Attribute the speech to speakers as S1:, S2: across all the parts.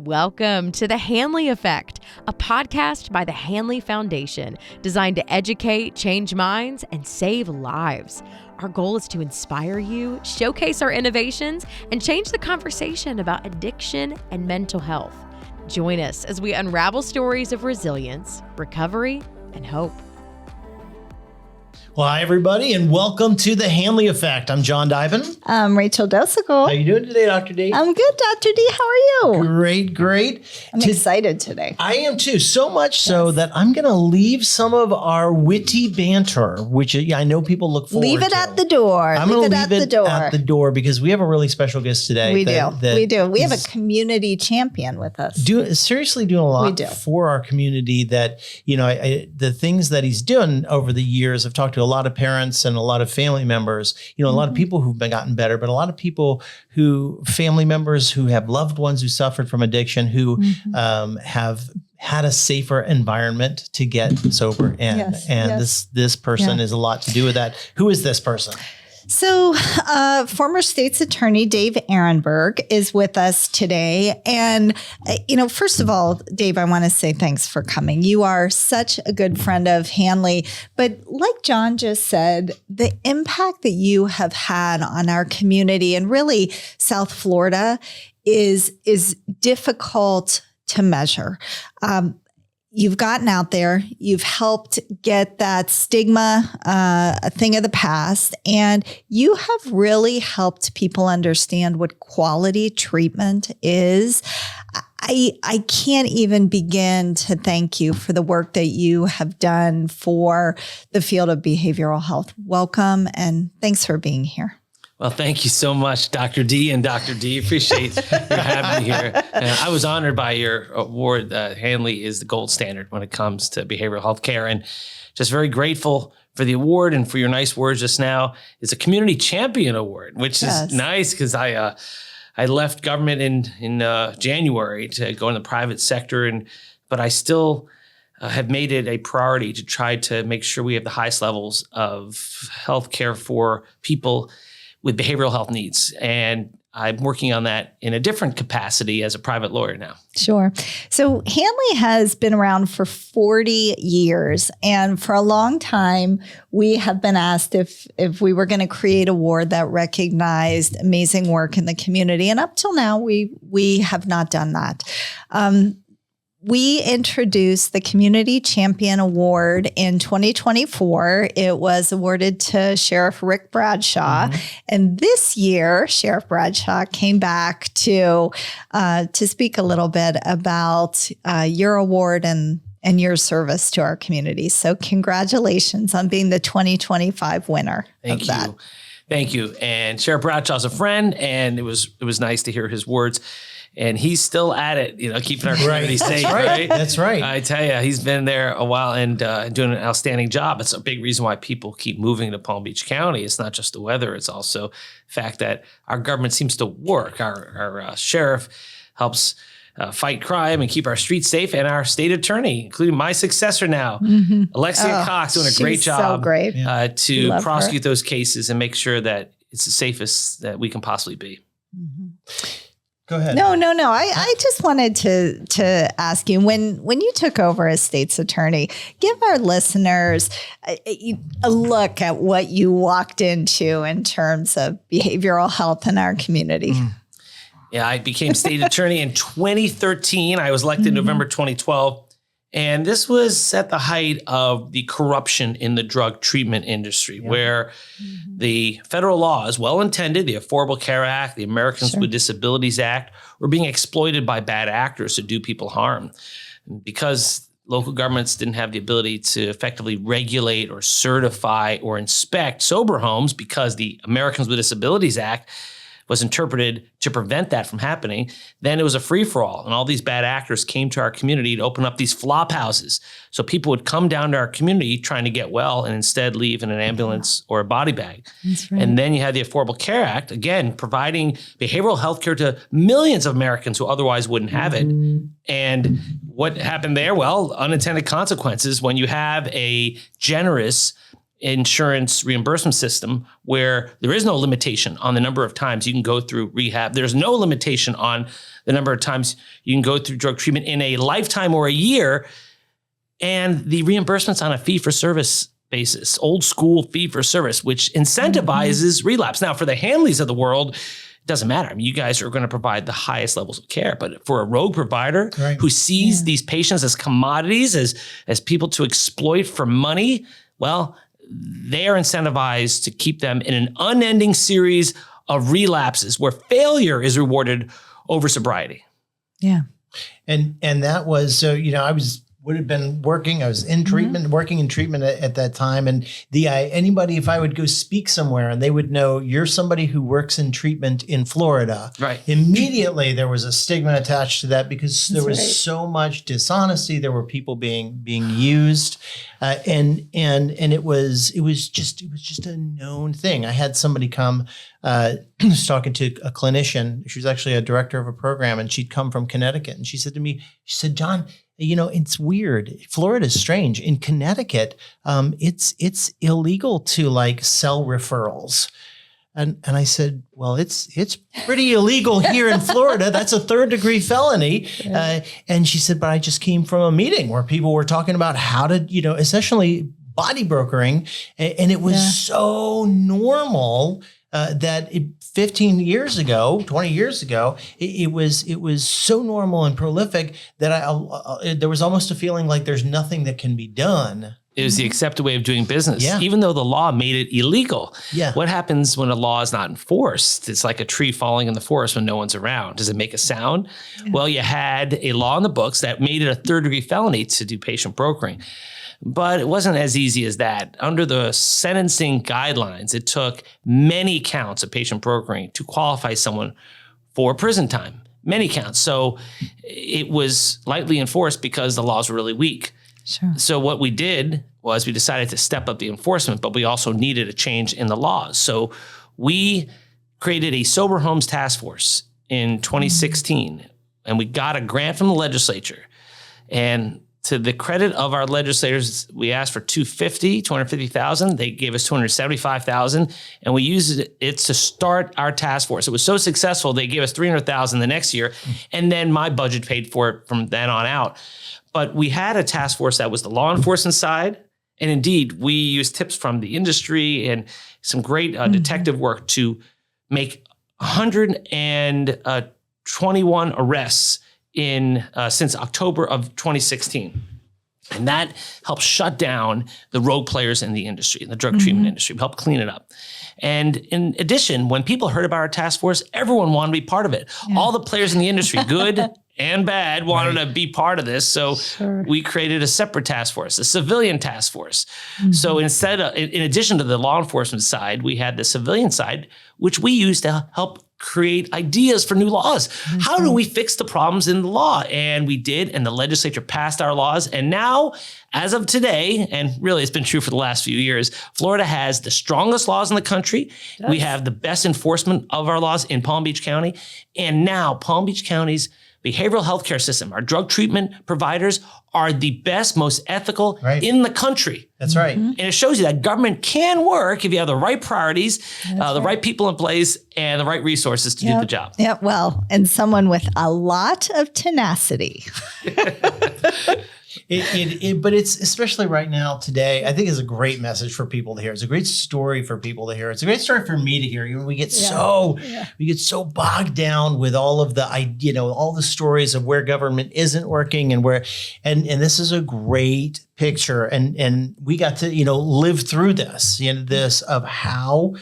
S1: Welcome to The Hanley Effect, a podcast by the Hanley Foundation designed to educate, change minds, and save lives. Our goal is to inspire you, showcase our innovations, and change the conversation about addiction and mental health. Join us as we unravel stories of resilience, recovery, and hope.
S2: Well, hi, everybody, and welcome to The Hanley Effect. I'm John Dyben.
S3: I'm Rachel Docekal.
S2: How you doing today, Dr. D?
S3: I'm good, Dr. D. How are you?
S2: Great.
S3: I'm excited today.
S2: I am too, so much so that I'm going to leave some of our witty banter, which I know people look forward to.
S3: Leave it at the door.
S2: I'm going to leave it at the door because we have a really special guest today.
S3: We do. We have a community champion with us.
S2: Seriously doing a lot for our community that, the things that he's done over the years. I've talked to a lot of parents and a lot of family members, a lot of people who've gotten better, but a lot of people family members who have loved ones who suffered from addiction, who have had a safer environment to get sober. This person is a lot to do with that. Who is this person?
S3: So former state's attorney Dave Aronberg is with us today. And, first of all, Dave, I want to say thanks for coming. You are such a good friend of Hanley. But like John just said, the impact that you have had on our community and really South Florida is difficult to measure. You've gotten out there, you've helped get that stigma a thing of the past, and you have really helped people understand what quality treatment is. I can't even begin to thank you for the work that you have done for the field of behavioral health. Welcome, and thanks for being here.
S4: Well, thank you so much, Dr. D and Dr. D. Appreciate you having me here. I was honored by your award. Hanley is the gold standard when it comes to behavioral health care, and just very grateful for the award and for your nice words just now. It's a community champion award, which is nice because I left government in January to go in the private sector, but I still have made it a priority to try to make sure we have the highest levels of health care for people with behavioral health needs. And I'm working on that in a different capacity as a private lawyer now.
S3: Sure. So Hanley has been around for 40 years. And for a long time, we have been asked if we were going to create a award that recognized amazing work in the community. And up till now, we have not done that. We introduced the Community Champion Award in 2024. It was awarded to Sheriff Rick Bradshaw. And this year, Sheriff Bradshaw came back to speak a little bit about your award and your service to our community. So congratulations on being the 2025 winner of that.
S4: Thank you. And Sheriff Bradshaw's a friend, and it was nice to hear his words. And he's still at it, keeping our community safe, right?
S2: That's right.
S4: I tell you, he's been there a while and doing an outstanding job. It's a big reason why people keep moving to Palm Beach County. It's not just the weather. It's also the fact that our government seems to work. Our sheriff helps fight crime and keep our streets safe. And our state attorney, including my successor now, Alexia Cox, doing a great job to prosecute those cases and make sure that it's the safest that we can possibly be.
S2: Go ahead.
S3: No. I just wanted to ask you, when you took over as state's attorney, give our listeners a look at what you walked into in terms of behavioral health in our community.
S4: Yeah, I became state attorney in 2013. I was elected in November 2012. And this was at the height of the corruption in the drug treatment industry, where the federal laws, well-intended, the Affordable Care Act, the Americans with Disabilities Act, were being exploited by bad actors to do people harm. And because local governments didn't have the ability to effectively regulate or certify or inspect sober homes because the Americans with Disabilities Act was interpreted to prevent that from happening, then it was a free-for-all. And all these bad actors came to our community to open up these flop houses. So people would come down to our community trying to get well and instead leave in an ambulance or a body bag. That's right. And then you had the Affordable Care Act, again, providing behavioral health care to millions of Americans who otherwise wouldn't have it. And what happened there? Well, unintended consequences when you have a generous insurance reimbursement system where there is no limitation on the number of times you can go through rehab. There's no limitation on the number of times you can go through drug treatment in a lifetime or a year. And the reimbursement's on a fee-for-service basis, old school fee-for-service, which incentivizes relapse. Now, for the Hanleys of the world, it doesn't matter. I mean, you guys are going to provide the highest levels of care. But for a rogue provider who sees these patients as commodities, as people to exploit for money, well, they are incentivized to keep them in an unending series of relapses where failure is rewarded over sobriety.
S3: Yeah.
S2: And that was, so, I would have been working. I was in treatment, working in treatment at that time. And anybody, if I would go speak somewhere and they would know you're somebody who works in treatment in Florida,
S4: right?
S2: Immediately there was a stigma attached to that because there was so much dishonesty. There were people being used, and it was just a known thing. I had somebody come. I was talking to a clinician. She was actually a director of a program, and she'd come from Connecticut. And she said to me, John, it's weird. Florida's strange. In Connecticut, it's illegal to sell referrals. And I said, well, it's pretty illegal here in Florida. That's a 3rd-degree felony. And she said, but I just came from a meeting where people were talking about how to, essentially body brokering. And it was so normal that 15 years ago, 20 years ago, it was so normal and prolific that there was almost a feeling like there's nothing that can be done.
S4: It was the accepted way of doing business,
S2: Yeah.
S4: even though the law made it illegal.
S2: Yeah.
S4: What happens when a law is not enforced? It's like a tree falling in the forest when no one's around. Does it make a sound? Yeah. Well, you had a law in the books that made it a 3rd-degree felony to do patient brokering. But it wasn't as easy as that. Under the sentencing guidelines, it took many counts of patient brokering to qualify someone for prison time, many counts. So it was lightly enforced because the laws were really weak.
S3: Sure.
S4: So what we did was we decided to step up the enforcement, but we also needed a change in the laws. So we created a Sober Homes Task Force in 2016, and we got a grant from the legislature. And to the credit of our legislators, we asked for $250,000. They gave us $275,000, and we used it to start our task force. It was so successful, they gave us $300,000 the next year, and then my budget paid for it from then on out. But we had a task force that was the law enforcement side, and indeed, we used tips from the industry and some great detective work to make 121 arrests since October of 2016. And that helped shut down the rogue players in the industry, in the drug treatment industry, helped clean it up. And in addition, when people heard about our task force, everyone wanted to be part of it. Yeah. All the players in the industry, good and bad, wanted to be part of this. So we created a separate task force, a civilian task force. So in addition to the law enforcement side, we had the civilian side, which we used to help create ideas for new laws. How do we fix the problems in the law? And we did, and the legislature passed our laws. And now, as of today, and really it's been true for the last few years, Florida has the strongest laws in the country. We have the best enforcement of our laws in Palm Beach County. And now Palm Beach County's behavioral health care system, our drug treatment providers are the best, most ethical in the country.
S2: That's right.
S4: And it shows you that government can work if you have the right priorities, the right people in place, and the right resources to do the job.
S3: Yeah, well, and someone with a lot of tenacity.
S2: But it's especially right now today, I think is a great message for people to hear. It's a great story for people to hear. It's a great story for me to hear. We get so bogged down with all of the all the stories of where government isn't working and where and this is a great picture and we got to live through this this of how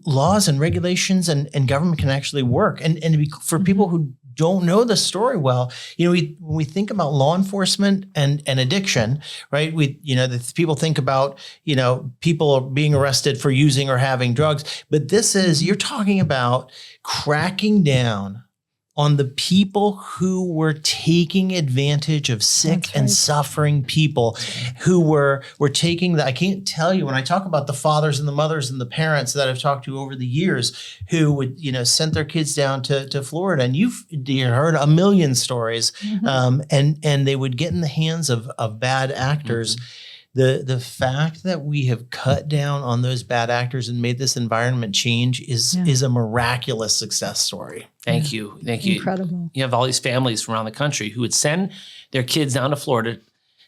S2: laws and regulations and government can actually work and for people who don't know the story well, when we think about law enforcement and addiction, right? People think about, people being arrested for using or having drugs, but you're talking about cracking down on the people who were taking advantage of sick and suffering people who were taking I can't tell you when I talk about the fathers and the mothers and the parents that I've talked to over the years who would, send their kids down to Florida and you've heard a million stories and they would get in the hands of bad actors the fact that we have cut down on those bad actors and made this environment change is a miraculous success story.
S4: Thank you.
S3: Incredible.
S4: You have all these families from around the country who would send their kids down to Florida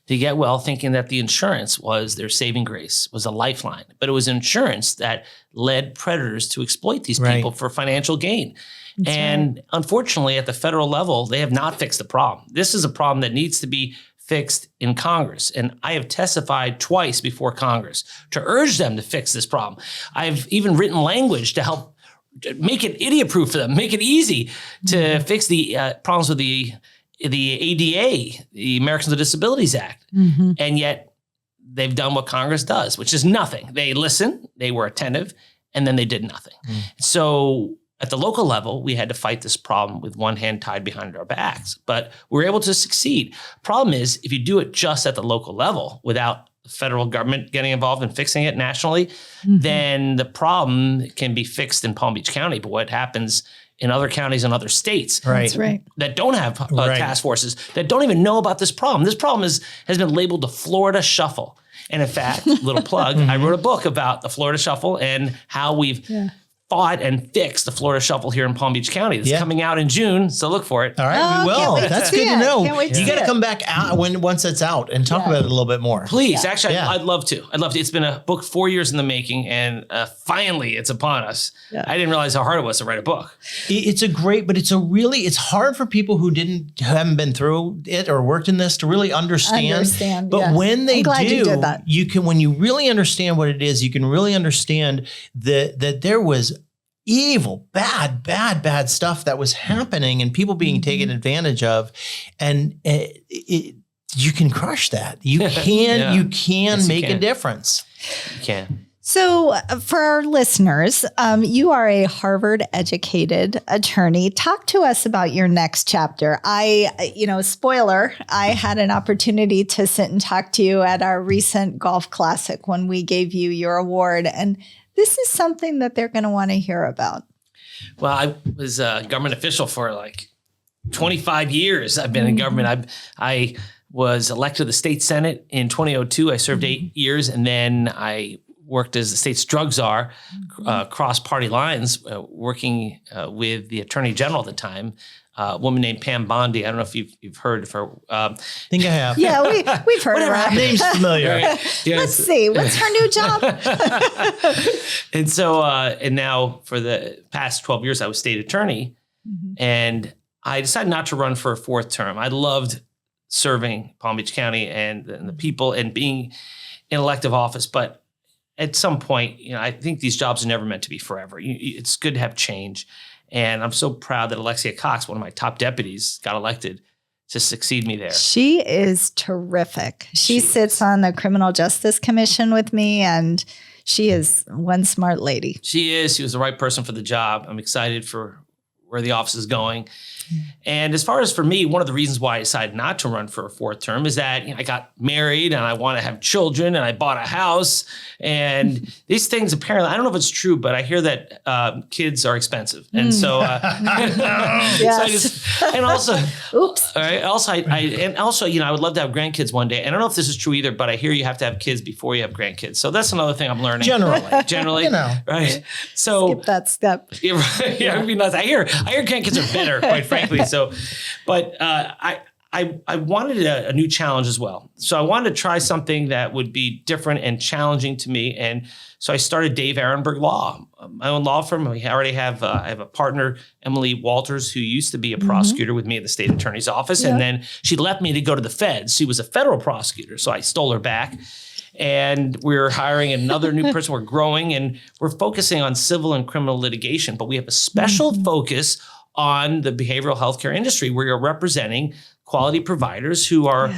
S4: to get well, thinking that the insurance was their saving grace, was a lifeline. But it was insurance that led predators to exploit these people for financial gain. Unfortunately, at the federal level, they have not fixed the problem. This is a problem that needs to be fixed in Congress. And I have testified twice before Congress to urge them to fix this problem. I've even written language to help make it idiot-proof for them, make it easy to fix the problems with the ADA, the Americans with Disabilities Act. And yet they've done what Congress does, which is nothing. They listened, they were attentive, and then they did nothing. So at the local level, we had to fight this problem with one hand tied behind our backs, but we were able to succeed. Problem is, if you do it just at the local level without the federal government getting involved and fixing it nationally, then the problem can be fixed in Palm Beach County. But what happens in other counties and other states that don't have task forces, that don't even know about this problem. This problem has been labeled the Florida Shuffle. And in fact, little plug, I wrote a book about the Florida Shuffle and how we've fought and fixed the Florida Shuffle here in Palm Beach County. It's coming out in June, so look for it.
S2: All right, we will. That's good to know. You got to come back out once it's out and talk about it a little bit more.
S4: Please, actually, I'd love to. It's been a book 4 years in the making, and finally it's upon us. I didn't realize how hard it was to write a book.
S2: It's it's hard for people who haven't been through it or worked in this to really understand. But when they do, when you really understand what it is, you can really understand that there was evil, bad stuff that was happening and people being taken advantage of. And you can crush that. You can, you can make a difference.
S4: You can.
S3: So for our listeners, you are a Harvard-educated attorney. Talk to us about your next chapter. Spoiler, I had an opportunity to sit and talk to you at our recent golf classic when we gave you your award. And this is something that they're going to want to hear about.
S4: Well, I was a government official for like 25 years. I've been in government. I was elected to the state Senate in 2002. I served 8 years, and then I worked as the state's drug czar, cross party lines, working with the Attorney General at the time, a woman named Pam Bondi. I don't know if you've heard of her.
S2: I think I have.
S3: Yeah, we've heard of her.
S2: Name's familiar.
S3: Let's see. What's her new job?
S4: And so, and now for the past 12 years, I was state attorney, and I decided not to run for a fourth term. I loved serving Palm Beach County and the people and being in elective office, but at some point, I think these jobs are never meant to be forever. It's good to have change. And I'm so proud that Alexia Cox, one of my top deputies, got elected to succeed me there.
S3: She is terrific. She sits on the Criminal Justice Commission with me, and she is one smart lady.
S4: She is. She was the right person for the job. I'm excited for where the office is going. And as far as for me, one of the reasons why I decided not to run for a fourth term is that I got married and I want to have children and I bought a house. And these things apparently, I don't know if it's true, but I hear that kids are expensive. And so, and also,
S3: oops.
S4: All right. I would love to have grandkids one day. And I don't know if this is true either, but I hear you have to have kids before you have grandkids. So that's another thing I'm learning. Generally, right? So
S3: skip that step.
S4: Yeah, right. Yeah, it'd be nice. I hear grandkids are better, quite frankly. So, but I wanted a new challenge as well. So I wanted to try something that would be different and challenging to me. And so I started Dave Aronberg Law, my own law firm. I already have I have a partner, Emily Walters, who used to be a prosecutor with me at the state attorney's office. And then she left me to go to the feds. She was a federal prosecutor. So I stole her back. And we're hiring another new person. We're growing and we're focusing on civil and criminal litigation. But we have a special focus on the behavioral healthcare industry, where you're representing quality providers who are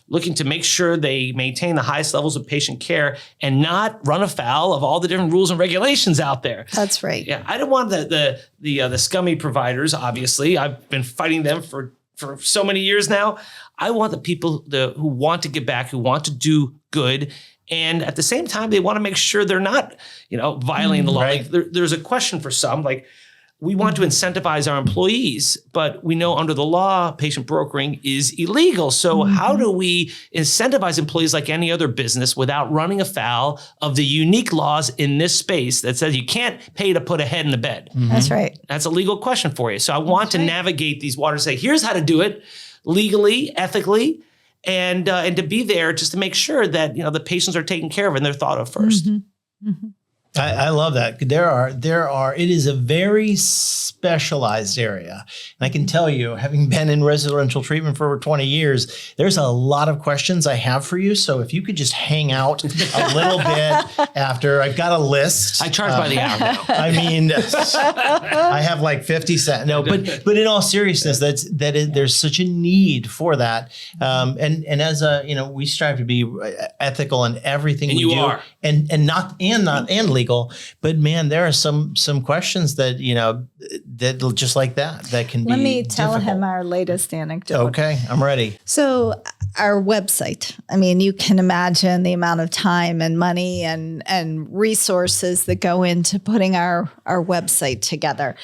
S4: looking to make sure they maintain the highest levels of patient care and not run afoul of all the different rules and regulations out there.
S3: That's right.
S4: Yeah, I don't want the scummy providers. Obviously, I've been fighting them for so many years now. I want the people who want to give back, who want to do good. And at the same time, they want to make sure they're not, violating the law.
S2: Right.
S4: Like there's a question for some, like, we want to incentivize our employees, but we know under the law, patient brokering is illegal. So how do we incentivize employees like any other business without running afoul of the unique laws in this space that says you can't pay to put a head in the bed?
S3: That's right.
S4: That's a legal question for you. So I want to navigate these waters, say, here's how to do it legally, ethically, and to be there just to make sure that, the patients are taken care of and they're thought of first.
S2: I love that. It is a very specialized area. And I can tell you, having been in residential treatment for over 20 years, there's a lot of questions I have for you. So if you could just hang out a little bit after, I've got a list.
S4: I charge by the hour now.
S2: I mean, I have like 50 cents. No, but in all seriousness, there's such a need for that. And as we strive to be ethical in everything we do.
S4: Are.
S2: And legal. But man, there are some questions that, that just like that can be
S3: Let me tell
S2: difficult.
S3: him our latest anecdote.
S2: Okay, I'm ready.
S3: So our website, you can imagine the amount of time and money and resources that go into putting our website together.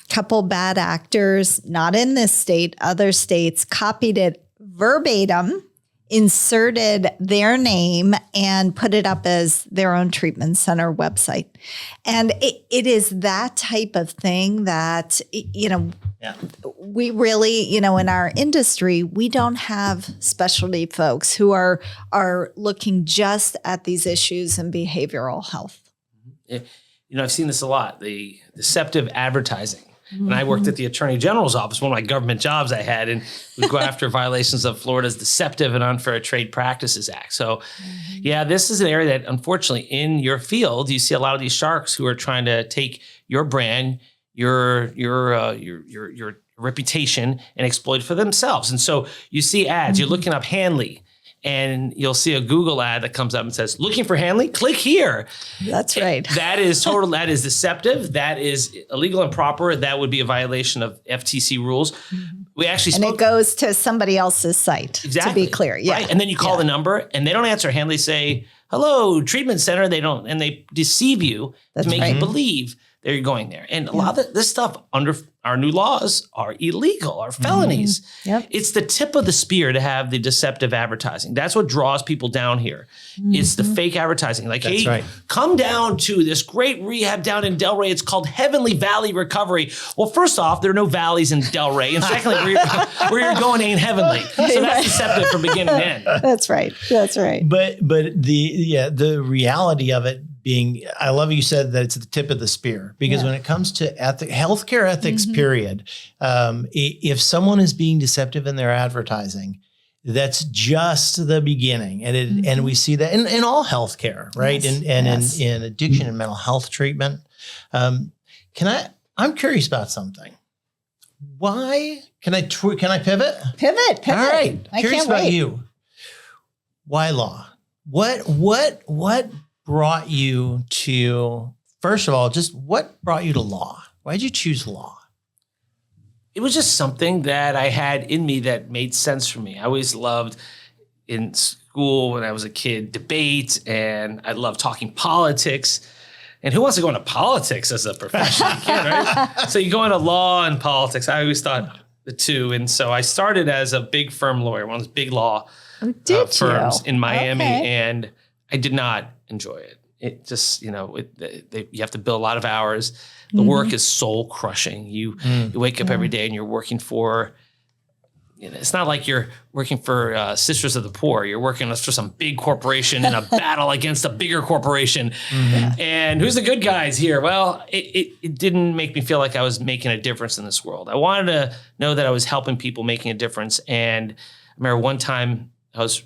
S3: Couple bad actors, not in this state, other states, copied it verbatim, inserted their name and put it up as their own treatment center website. And it is that type of thing that, we really, in our industry, we don't have specialty folks who are looking just at these issues in behavioral health.
S4: I've seen this a lot, the deceptive advertising. And I worked at the Attorney General's office, one of my government jobs I had, and we go after violations of Florida's Deceptive and Unfair Trade Practices Act. So, this is an area that, unfortunately, in your field, you see a lot of these sharks who are trying to take your brand, your reputation, and exploit it for themselves. And so you see ads. You're looking up Hanley, and you'll see a Google ad that comes up and says, looking for Hanley? Click here.
S3: That's right.
S4: That is that is deceptive. That is illegal and improper. That would be a violation of FTC rules. We actually
S3: And it goes to somebody else's site,
S4: exactly,
S3: to be clear. Yeah.
S4: Right? And then you call the number and they don't answer. Hanley say, hello, treatment center. They don't, and they deceive you to make you believe they're going there. And a lot of this stuff under our new laws are illegal, are felonies.
S3: Yep.
S4: It's the tip of the spear to have the deceptive advertising. That's what draws people down here. It's the fake advertising. Like,
S2: That's
S4: hey,
S2: right.
S4: come down to this great rehab down in Delray. It's called Heavenly Valley Recovery. Well, first off, there are no valleys in Delray. And secondly, where you're going ain't heavenly. So that's deceptive from beginning to end.
S3: That's right. That's right.
S2: But the reality of it being, I love you said that it's the tip of the spear, because when it comes to healthcare ethics, period, if someone is being deceptive in their advertising, that's just the beginning. And and we see that in all healthcare, right?
S3: Yes.
S2: In addiction and mental health treatment. I'm curious about something. Why can I pivot?
S3: Pivot.
S2: All right.
S3: I
S2: Curious
S3: can't
S2: about
S3: wait.
S2: you. Why law? What brought you to, first of all, just what brought you to law? Why did you choose law?
S4: It was just something that I had in me that made sense for me. I always loved in school when I was a kid, debate, and I loved talking politics. And who wants to go into politics as a profession? You can't, right? So you go into law and politics. I always thought the two. And so I started as a big firm lawyer, one of those big law firms in Miami, and I did not enjoy it. It just, you have to bill a lot of hours. The work is soul crushing. You wake up every day and you're working for, it's not like you're working for Sisters of the Poor. You're working for some big corporation in a battle against a bigger corporation. And who's the good guys here? Well, it didn't make me feel like I was making a difference in this world. I wanted to know that I was helping people, making a difference. And I remember one time I was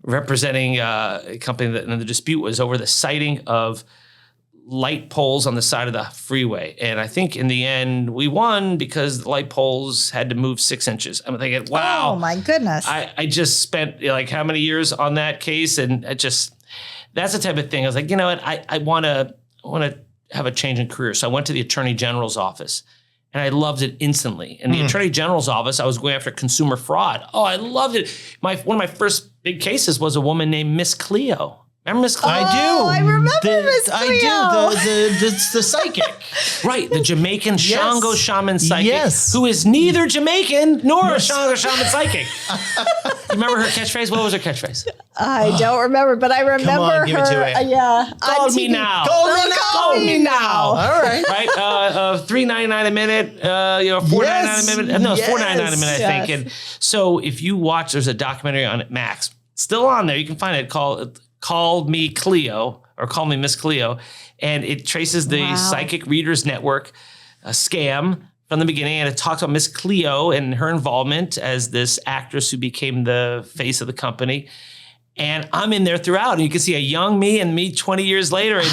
S4: representing a company and the dispute was over the siting of light poles on the side of the freeway. And I think in the end we won because the light poles had to move 6 inches. I'm thinking, wow.
S3: Oh my goodness.
S4: I just spent like how many years on that case? And that's the type of thing. I was like, you know what? I want to have a change in career. So I went to the Attorney General's office and I loved it instantly. In the Attorney General's office, I was going after consumer fraud. Oh, I loved it. One of my first big cases was a woman named Miss Cleo. Remember Miss Cleo?
S2: I do.
S3: I remember Miss Cleo.
S2: I do. The psychic.
S4: Right, the Jamaican Shango shaman psychic,
S2: Yes.
S4: who is neither Jamaican nor a Shango shaman psychic. You remember her catchphrase? What was her catchphrase?
S3: I don't remember, but I remember
S2: on, give it to
S3: her.
S2: me.
S3: Yeah.
S4: Call
S3: on
S4: me
S3: TV.
S4: now.
S3: Call me now.
S2: All right.
S4: Right, $3.99 a minute, $4.99 a minute. No, it's $4.99 a minute, I think.
S3: Yes.
S4: And so, if you watch, there's a documentary on it, Max, still on there. You can find it called "Call Me Cleo" or "Call Me Miss Cleo," and it traces the Psychic Readers Network scam from the beginning, and it talks about Miss Cleo and her involvement as this actress who became the face of the company. And I'm in there throughout, and you can see a young me and me 20 years later. And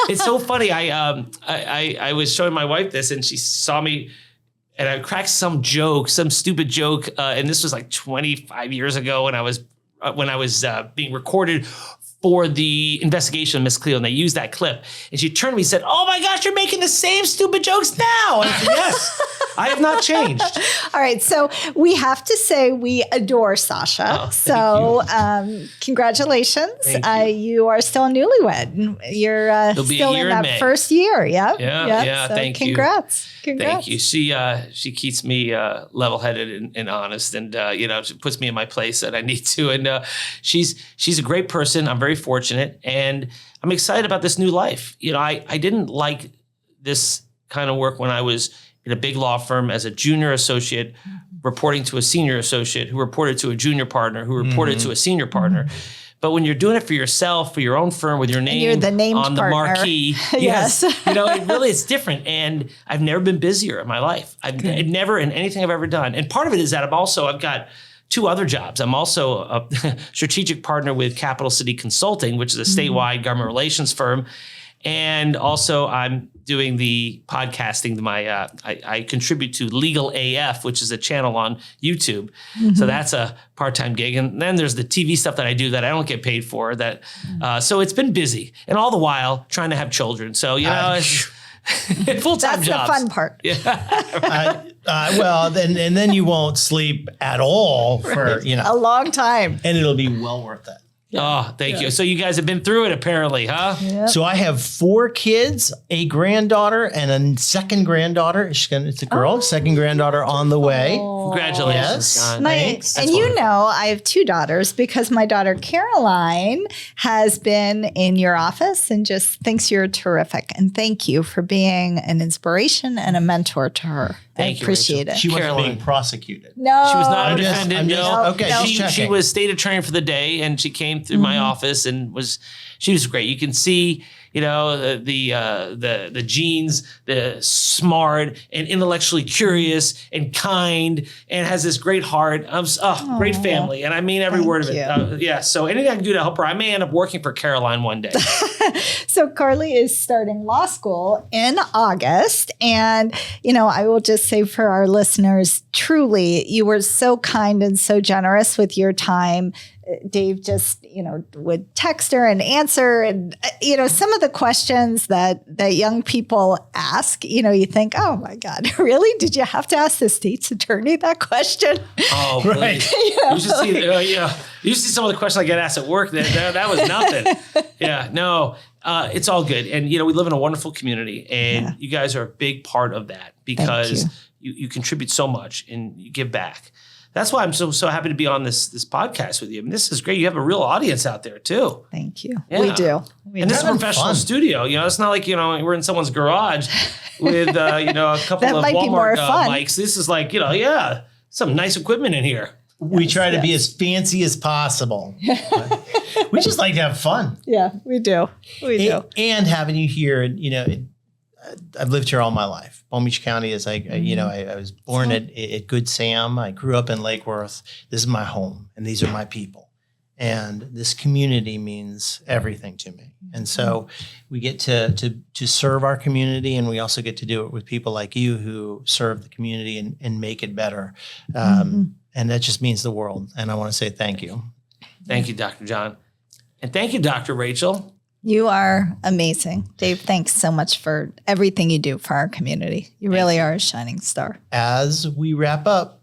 S4: it's so funny. I was showing my wife this, and she saw me, and I cracked some stupid joke. And this was like 25 years ago when I was being recorded for the investigation of Miss Cleo, and they used that clip. And she turned to me and said, "Oh my gosh, you're making the same stupid jokes now." And I said, "Yes, I have not changed."
S3: All right. So we have to say we adore Sasha. Congratulations.
S4: Thank you.
S3: You are still a newlywed. You're still in that first year. Yep.
S4: Yeah.
S3: So
S4: thank you.
S3: Congrats.
S4: Thank you. She keeps me level-headed and honest, and she puts me in my place that I need to. And she's a great person. I'm very fortunate, and I'm excited about this new life. I didn't like this kind of work when I was in a big law firm as a junior associate, reporting to a senior associate who reported to a junior partner who reported to a senior partner. But when you're doing it for yourself, for your own firm, with your name
S3: you're the named
S4: on the
S3: partner.
S4: marquee,
S3: Yes.
S4: it's different. And I've never been busier in my life. I've never in anything I've ever done. And part of it is that I've got 2 other jobs. I'm also a strategic partner with Capital City Consulting, which is a statewide government relations firm. And also I'm doing the podcasting. I contribute to Legal AF, which is a channel on YouTube. So that's a part-time gig. And then there's the TV stuff that I do that I don't get paid for. So it's been busy, and all the while trying to have children. So it's full-time
S3: That's
S4: jobs.
S3: the fun part.
S2: Well, then you won't sleep at all for
S3: A long time.
S2: and it'll be well worth it.
S4: Oh, thank you. So you guys have been through it, apparently, huh?
S3: Yep.
S2: So I have 4 kids, a granddaughter, and a second granddaughter. It's a girl, second granddaughter on the way.
S4: Congratulations,
S2: Yes.
S4: John.
S3: Nice. And
S4: That's
S3: you
S4: wonderful.
S3: know, I have 2 daughters because my daughter Caroline has been in your office and just thinks you're terrific. And thank you for being an inspiration and a mentor to her.
S4: Thank
S3: I
S4: you,
S3: appreciate
S4: Rachel.
S3: it.
S2: She wasn't
S4: Caroline.
S2: being prosecuted.
S3: No,
S4: She was not
S2: I'm just-
S4: defended.
S2: I'm just-
S4: No.
S2: okay, just
S4: She
S2: checking.
S4: was state attorney for the day, and she came through my office and she was great. You can see, the genes, the smart and intellectually curious and kind, and has this great heart. Great family, and I mean every word of it. So anything I can do to help her, I may end up working for Caroline one day.
S3: So Carly is starting law school in August. And, I will just say for our listeners, truly, you were so kind and so generous with your time. Dave just, would text her and answer. And, some of the questions that young people ask, you think, oh my God, really? Did you have to ask the state's attorney that question?
S4: Oh, right. You should see. You should see some of the questions I get asked at work. That was nothing. It's all good. And we live in a wonderful community, and you guys are a big part of that because you contribute so much and you give back. That's why I'm so happy to be on this podcast with you. I mean, this is great. You have a real audience out there too.
S3: Thank you.
S4: Yeah.
S3: We do.
S4: And this is a professional studio. It's not like, we're in someone's garage with, a couple
S3: That
S4: of
S3: might be more
S4: Walmart
S3: fun.
S4: mics. This is like, some nice equipment in here.
S2: We try to be as fancy as possible. We just like to have fun.
S3: Yeah, we do. We do.
S2: And having you here, I've lived here all my life. Palm Beach County is I was born at Good Sam. I grew up in Lake Worth. This is my home, and these are my people. And this community means everything to me. And so we get to serve our community, and we also get to do it with people like you who serve the community and make it better. And that just means the world. And I want to say thank you.
S4: Thank you, Dr. John. And thank you, Dr. Rachel.
S3: You are amazing. Dave, thanks so much for everything you do for our community. You really are a shining star.
S2: As we wrap up,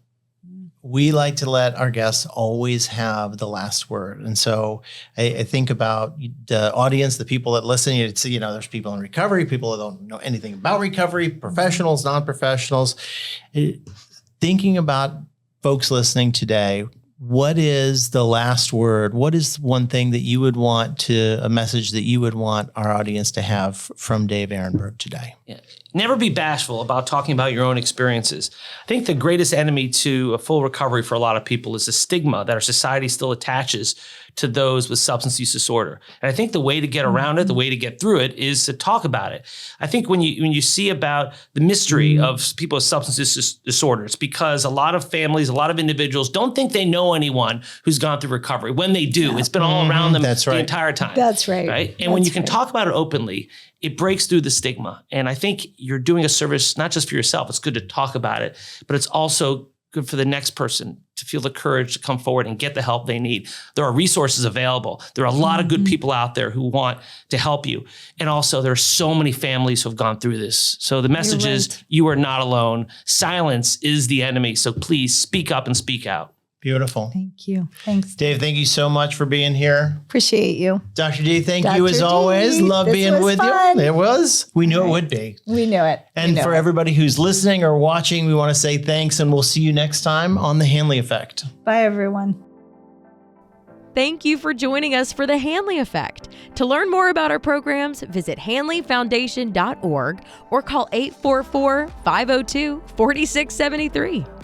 S2: we like to let our guests always have the last word. And so I think about the audience, the people that listen. It's, there's people in recovery, people that don't know anything about recovery, professionals, non-professionals. Thinking about folks listening today, what is the last word? What is one thing that you would want a message that you would want our audience to have from Dave Aronberg today?
S4: Yeah. Never be bashful about talking about your own experiences. I think the greatest enemy to a full recovery for a lot of people is the stigma that our society still attaches to those with substance use disorder. And I think the way to get around it, the way to get through it, is to talk about it. I think when you see about the mystery of people with substance use disorder, it's because a lot of families, a lot of individuals don't think they know anyone who's gone through recovery. When they do, it's been all around them the entire time.
S3: That's right.
S4: Right? And when you can talk about it openly, it breaks through the stigma. And I think you're doing a service, not just for yourself. It's good to talk about it, but it's also good for the next person to feel the courage to come forward and get the help they need. There are resources available. There are a lot of good people out there who want to help you. And also there are so many families who have gone through this. So the message is you are not alone. Silence is the enemy. So please speak up and speak out.
S2: Beautiful.
S3: Thank you. Thanks,
S2: Dave. Thank you so much for being here.
S3: Appreciate you.
S2: Dr. D, thank you as always. Love being with you. It was. We knew it would be.
S3: We knew it.
S2: And for everybody who's listening or watching, we want to say thanks, and we'll see you next time on The Hanley Effect.
S3: Bye, everyone.
S1: Thank you for joining us for The Hanley Effect. To learn more about our programs, visit hanleyfoundation.org or call 844-502-4673.